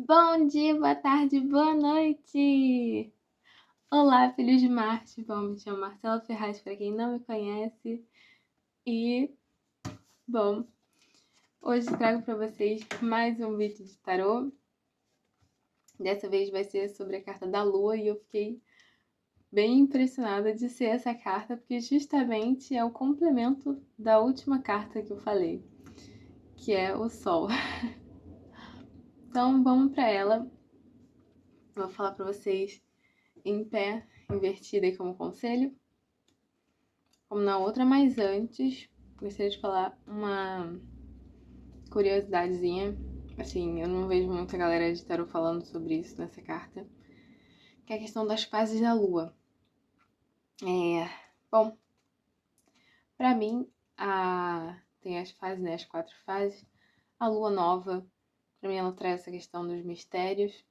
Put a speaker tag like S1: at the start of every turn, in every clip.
S1: Bom dia, boa tarde, boa noite! Olá, filhos de Marte! Bom, me chamo Marcela Ferraz, para quem não me conhece. E, bom, hoje trago para vocês mais um vídeo de tarô. Dessa vez vai ser sobre a carta da Lua e eu fiquei bem impressionada de ser essa carta, porque justamente é o complemento da última carta que eu falei, que é o Sol. Então, vamos para ela. Vou falar para vocês em pé, invertida aí como conselho, como na outra, mas antes gostaria de falar uma curiosidadezinha. Assim, eu não vejo muita galera de tarô falando sobre isso nessa carta, que é a questão das fases da Lua. Bom, pra mim, tem as fases, né, as 4 fases. A Lua Nova, pra mim ela traz essa questão dos mistérios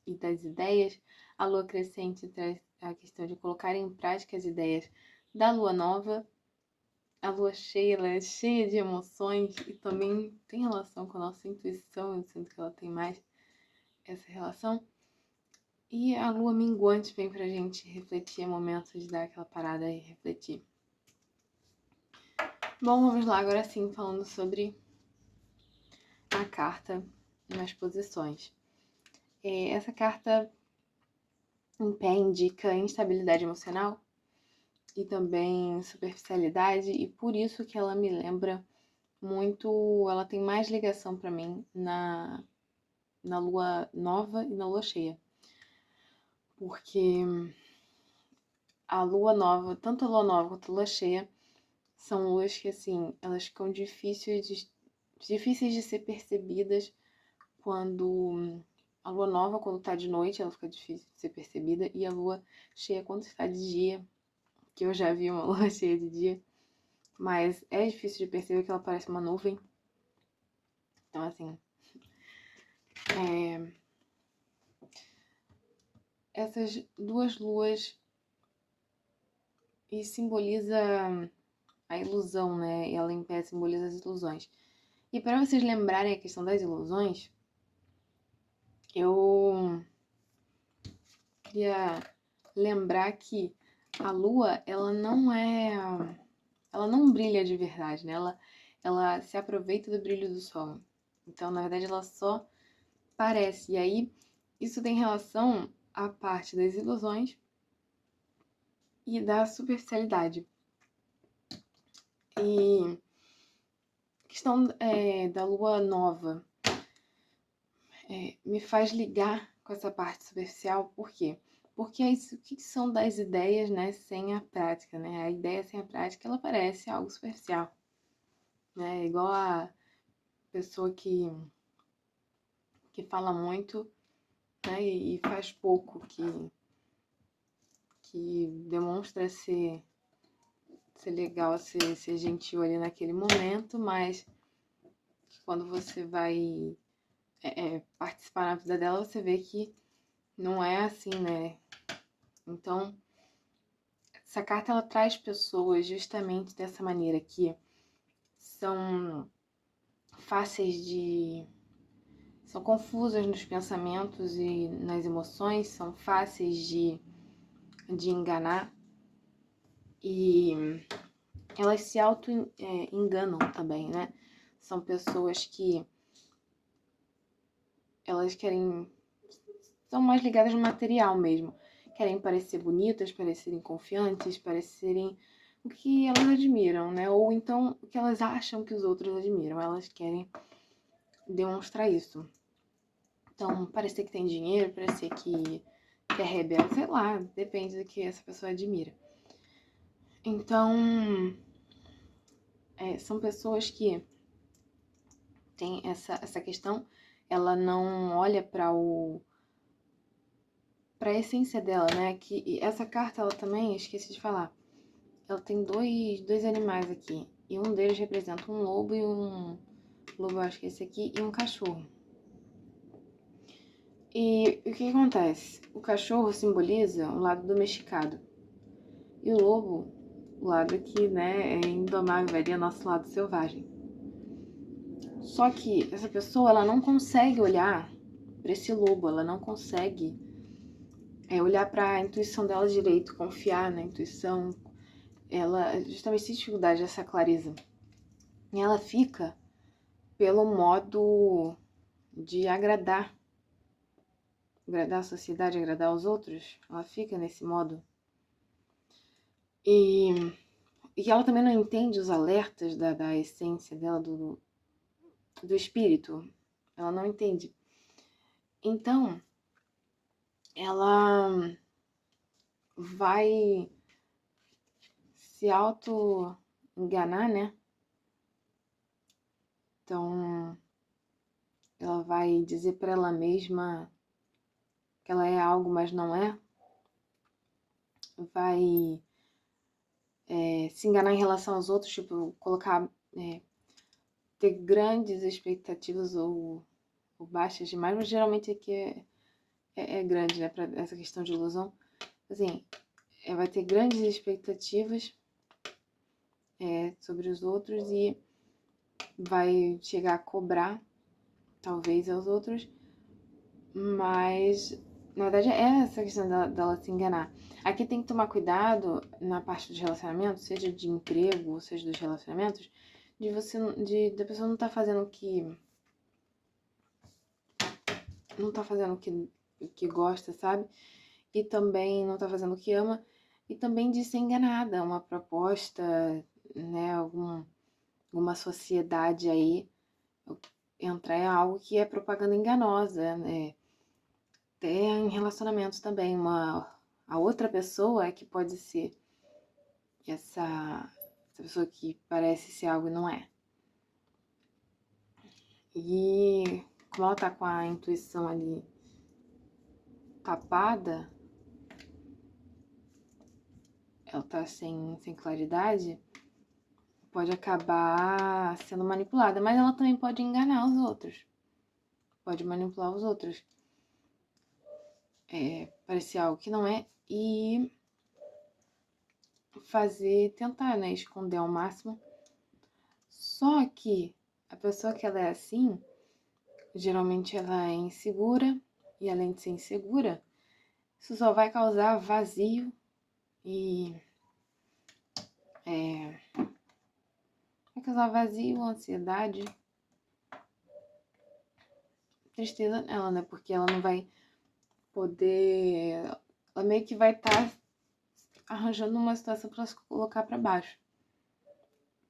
S1: e das ideias. A Lua Crescente traz a questão de colocar em prática as ideias da Lua Nova. A Lua cheia, ela é cheia de emoções e também tem relação com a nossa intuição. Eu sinto que ela tem mais essa relação. E a Lua minguante vem pra gente refletir, é momento de dar aquela parada e refletir. Bom, vamos lá, agora sim, falando sobre a carta nas posições. Essa carta em pé indica instabilidade emocional e também superficialidade, e por isso que ela me lembra muito, ela tem mais ligação para mim na Lua Nova e na Lua Cheia. Porque a Lua Nova, tanto a Lua Nova quanto a Lua Cheia, são luas que, assim, elas ficam difíceis de ser percebidas quando... A Lua Nova, quando tá de noite, ela fica difícil de ser percebida, e a Lua Cheia, quando está de dia, que eu já vi uma Lua Cheia de dia, mas é difícil de perceber que ela parece uma nuvem. Então, assim, essas duas luas e simboliza a ilusão, né? Ela em pé simboliza as ilusões. E para vocês lembrarem a questão das ilusões, eu queria lembrar que a lua, ela não brilha de verdade, né? Ela se aproveita do brilho do sol. Então, na verdade, ela só parece. E aí, isso tem relação à parte das ilusões e da superficialidade. E a questão da lua nova me faz ligar com essa parte superficial. Por quê? Porque o que são das ideias, né, sem a prática, né? A ideia sem a prática, ela parece algo superficial, né? Igual a pessoa que fala muito, né, e faz pouco, que demonstra ser legal, ser gentil ali naquele momento, mas quando você vai participar na vida dela, você vê que não é assim, né? Então, essa carta, ela traz pessoas justamente dessa maneira, que são fáceis são confusas nos pensamentos e nas emoções, são fáceis de enganar, e elas se auto-enganam também, né? São pessoas que elas são mais ligadas no material mesmo. Querem parecer bonitas, parecerem confiantes, parecerem o que elas admiram, né? Ou então o que elas acham que os outros admiram. Elas querem demonstrar isso. Então, parecer que tem dinheiro, parecer que é rebelde, sei lá, depende do que essa pessoa admira. Então, são pessoas que têm essa questão, ela não olha para a essência dela, né? Que essa carta, ela também, esqueci de falar, ela tem dois animais aqui, e um deles representa um lobo e um lobo, acho que é esse aqui, e um cachorro. E o que acontece? O cachorro simboliza o lado domesticado, e o lobo, o lado que, né, é indomável, é nosso lado selvagem. Só que essa pessoa, ela não consegue olhar para esse lobo, ela não consegue olhar para a intuição dela direito, confiar na intuição. Ela justamente tem dificuldade dessa clareza. E ela fica pelo modo de agradar a sociedade, agradar os outros. Ela fica nesse modo. E ela também não entende os alertas da essência dela, do espírito. Ela não entende. Então, ela vai se auto-enganar, né? Então, ela vai dizer para ela mesma que ela é algo, mas não é. Vai se enganar em relação aos outros, tipo, colocar, ter grandes expectativas ou baixas demais, mas geralmente aqui é grande, né, para essa questão de ilusão. Assim, vai ter grandes expectativas sobre os outros e vai chegar a cobrar, talvez, aos outros, mas na verdade é essa questão dela se enganar. Aqui tem que tomar cuidado na parte dos relacionamentos, seja de emprego, seja dos relacionamentos, da pessoa não estar fazendo o que gosta, sabe? E também não tá fazendo o que ama, e também de ser enganada, uma proposta, né, alguma sociedade aí, entrar em algo que é propaganda enganosa, né? Até em relacionamentos também, a outra pessoa é que pode ser essa pessoa que parece ser algo e não é. E como ela tá com a intuição ali tapada, ela tá sem claridade, pode acabar sendo manipulada, mas ela também pode enganar os outros, pode manipular os outros, parecer algo que não é, e tentar, né, esconder ao máximo. Só que a pessoa que ela é assim, geralmente ela é insegura, e além de ser insegura, isso só vai causar vazio e vai causar vazio, ansiedade, tristeza nela, né? Porque ela não vai poder, ela meio que vai estar arranjando uma situação para se colocar para baixo,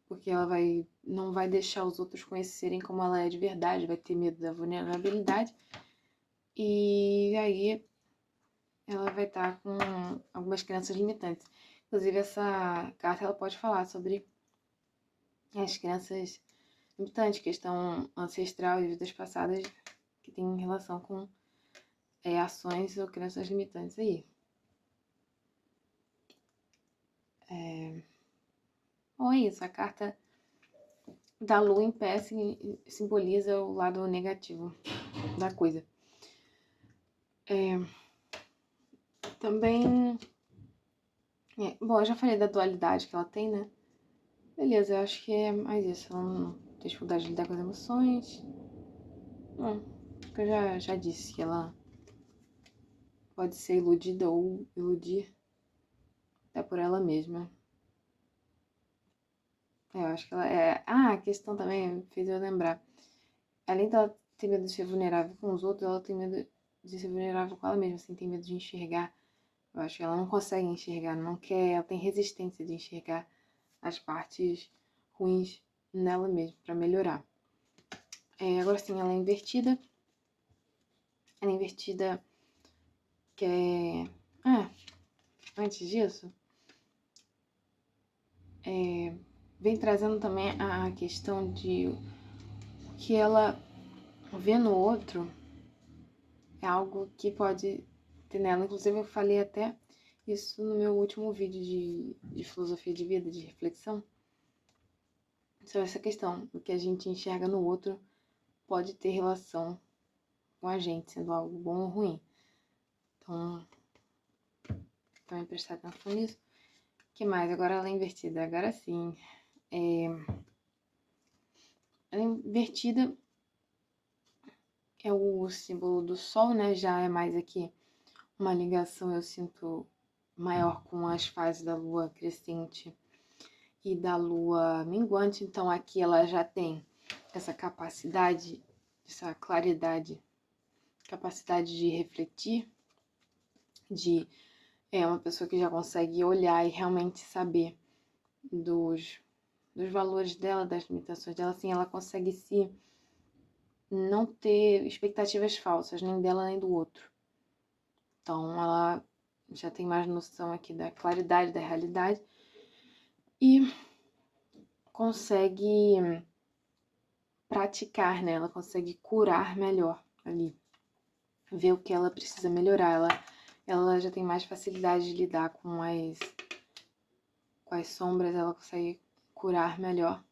S1: porque ela não vai deixar os outros conhecerem como ela é de verdade, vai ter medo da vulnerabilidade, e aí ela vai estar com algumas crenças limitantes. Inclusive, essa carta ela pode falar sobre as crenças limitantes, questão ancestral e vidas passadas que tem relação com ações ou crenças limitantes aí. Bom, é isso. A carta da lua em pé simboliza o lado negativo da coisa. Também... bom, eu já falei da dualidade que ela tem, né? Beleza, eu acho que é mais isso. Ela não tem dificuldade de lidar com as emoções. Bom, eu já disse que ela pode ser iludida ou iludir até por ela mesma. Eu acho que ela é... a questão também fez eu lembrar. Além dela ter medo de ser vulnerável com os outros, ela tem medo de ser vulnerável com ela mesma, assim, tem medo de enxergar. Eu acho que ela não consegue enxergar, não quer, ela tem resistência de enxergar as partes ruins nela mesma para melhorar. Agora sim, ela é invertida. Ela é invertida que é... antes disso, vem trazendo também a questão de o que ela vê no outro é algo que pode ter nela. Inclusive, eu falei até isso no meu último vídeo de filosofia de vida, de reflexão, sobre essa questão. O que a gente enxerga no outro pode ter relação com a gente, sendo algo bom ou ruim. Então, também prestar atenção nisso. O que mais? Agora ela é invertida. Agora sim. Ela é invertida é o símbolo do Sol, né? Já é mais aqui uma ligação, eu sinto, maior com as fases da Lua crescente e da Lua minguante. Então aqui ela já tem essa capacidade, essa claridade, capacidade de refletir, de uma pessoa que já consegue olhar e realmente saber dos valores dela, das limitações dela, assim, ela consegue se não ter expectativas falsas, nem dela nem do outro. Então ela já tem mais noção aqui da claridade da realidade e consegue praticar, né? Ela consegue curar melhor ali, ver o que ela precisa melhorar. Ela já tem mais facilidade de lidar com as sombras, ela consegue curar melhor.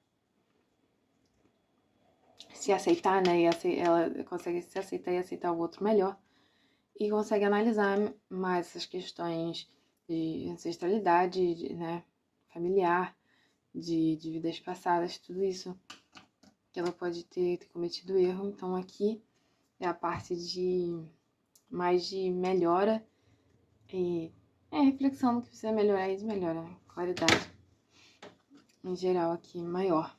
S1: Se aceitar, né? Ela consegue se aceitar e aceitar o outro melhor. E consegue analisar mais essas questões de ancestralidade, né? Familiar, de vidas passadas, tudo isso que ela pode ter cometido erro. Então aqui é a parte mais de melhora e reflexão do que precisa melhorar e desmelhora, né? Qualidade em geral aqui maior.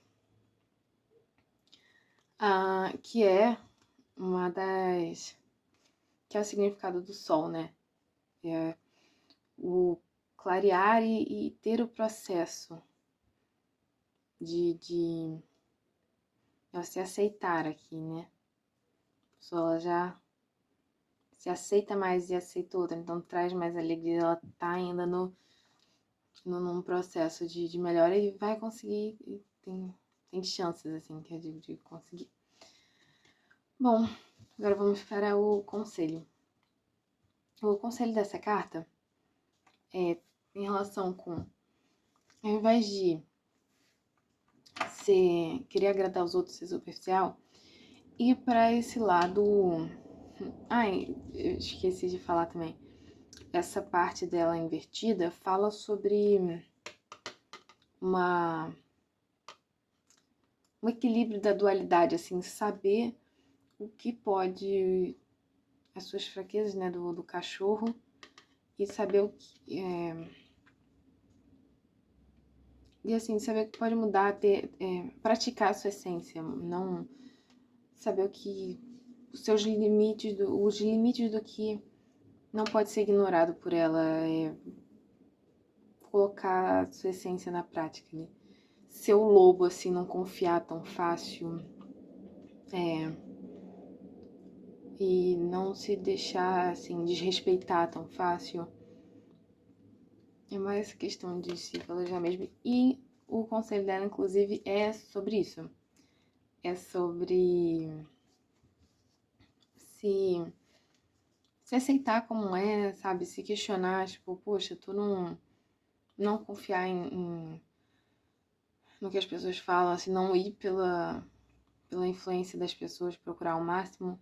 S1: Que é uma das... que é o significado do sol, né? É o clarear e ter o processo de se aceitar aqui, né? A pessoa ela já se aceita mais e aceita outra, então traz mais alegria, ela tá ainda num processo de melhora e vai conseguir, tem chances, assim, que eu digo, de conseguir. Bom, agora vamos para o conselho. O conselho dessa carta é em relação com, ao invés de querer agradar os outros, ser superficial, ir para esse lado... Ai, eu esqueci de falar também. Essa parte dela invertida fala sobre um equilíbrio da dualidade, assim, saber o que pode... as suas fraquezas, né, do cachorro, e saber o que... e assim, saber o que pode mudar, praticar a sua essência, não saber o que... os seus limites, os limites do que não pode ser ignorado por ela, colocar a sua essência na prática, né? Ser o lobo, assim, não confiar tão fácil, e não se deixar, assim, desrespeitar tão fácil. É mais questão de se planejar mesmo. E o conselho dela, inclusive, é sobre isso. É sobre se aceitar como é, sabe? Se questionar, tipo, poxa, tu não confiar no que as pessoas falam, assim, não ir pela influência das pessoas, procurar o máximo.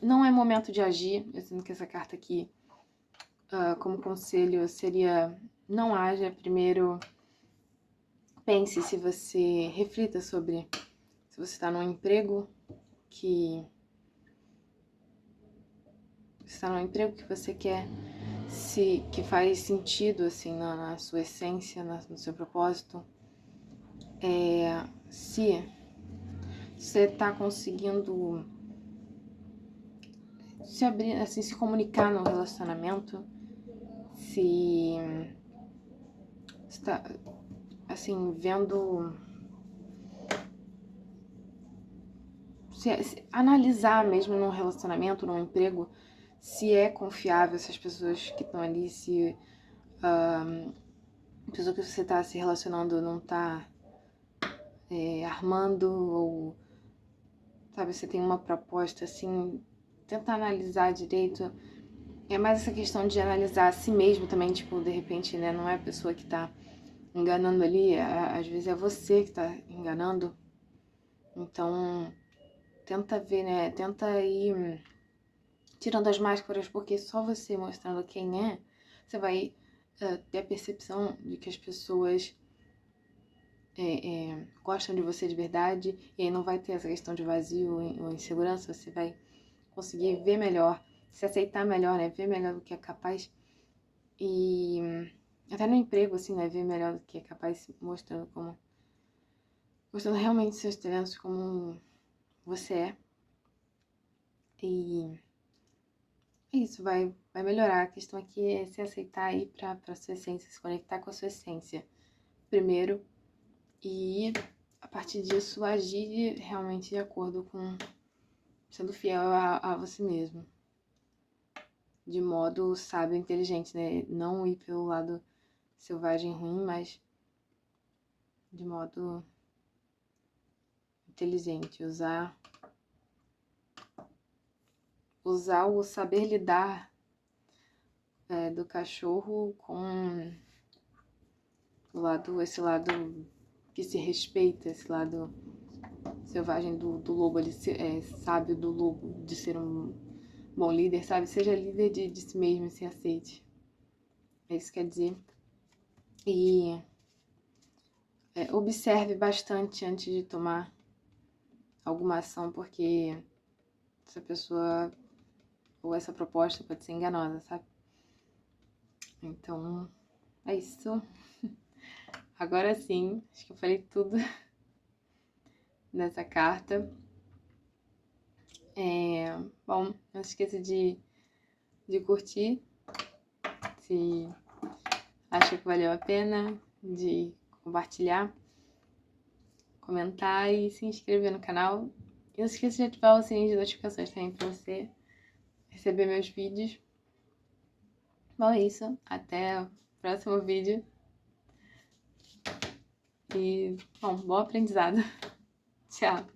S1: Não é momento de agir. Eu sinto que essa carta aqui, como conselho, seria: não haja. Primeiro, pense se você... reflita sobre se você está num emprego que... você quer, que faz sentido, assim, na sua essência, no seu propósito. Se você está conseguindo se abrir, assim, se comunicar no relacionamento, se está, assim, vendo... se analisar mesmo num relacionamento, num emprego, se é confiável essas pessoas que estão ali, se a pessoa que você está se relacionando não está armando, ou, sabe, você tem uma proposta, assim, tenta analisar direito. É mais essa questão de analisar a si mesmo também, tipo, de repente, né, não é a pessoa que tá enganando ali, às vezes é você que tá enganando. Então, tenta ver, né, tenta ir tirando as máscaras, porque só você mostrando quem é, você vai ter a percepção de que as pessoas gostam de você de verdade, e aí não vai ter essa questão de vazio ou insegurança, você vai conseguir ver melhor, se aceitar melhor, né? Ver melhor do que é capaz. E até no emprego, assim, né? Ver melhor do que é capaz, mostrando realmente seus talentos como você é. E isso vai melhorar. A questão aqui é se aceitar e ir pra sua essência, se conectar com a sua essência primeiro. E a partir disso agir realmente de acordo com sendo fiel a você mesmo. De modo sábio e inteligente, né? Não ir pelo lado selvagem e ruim, mas de modo inteligente. Usar o saber lidar do cachorro com esse lado que se respeita, esse lado selvagem do lobo, ele sábio do lobo, de ser um bom líder, sabe? Seja líder de si mesmo, se aceite. É isso que quer dizer. E observe bastante antes de tomar alguma ação, porque essa pessoa ou essa proposta pode ser enganosa, sabe? Então, é isso. Agora sim, acho que eu falei tudo nessa carta. Bom, não esqueça de curtir, se acha que valeu a pena, de compartilhar, comentar e se inscrever no canal. E não esqueça de ativar o sininho de notificações também para você receber meus vídeos. Bom, é isso. Até o próximo vídeo. E, bom aprendizado. Tchau.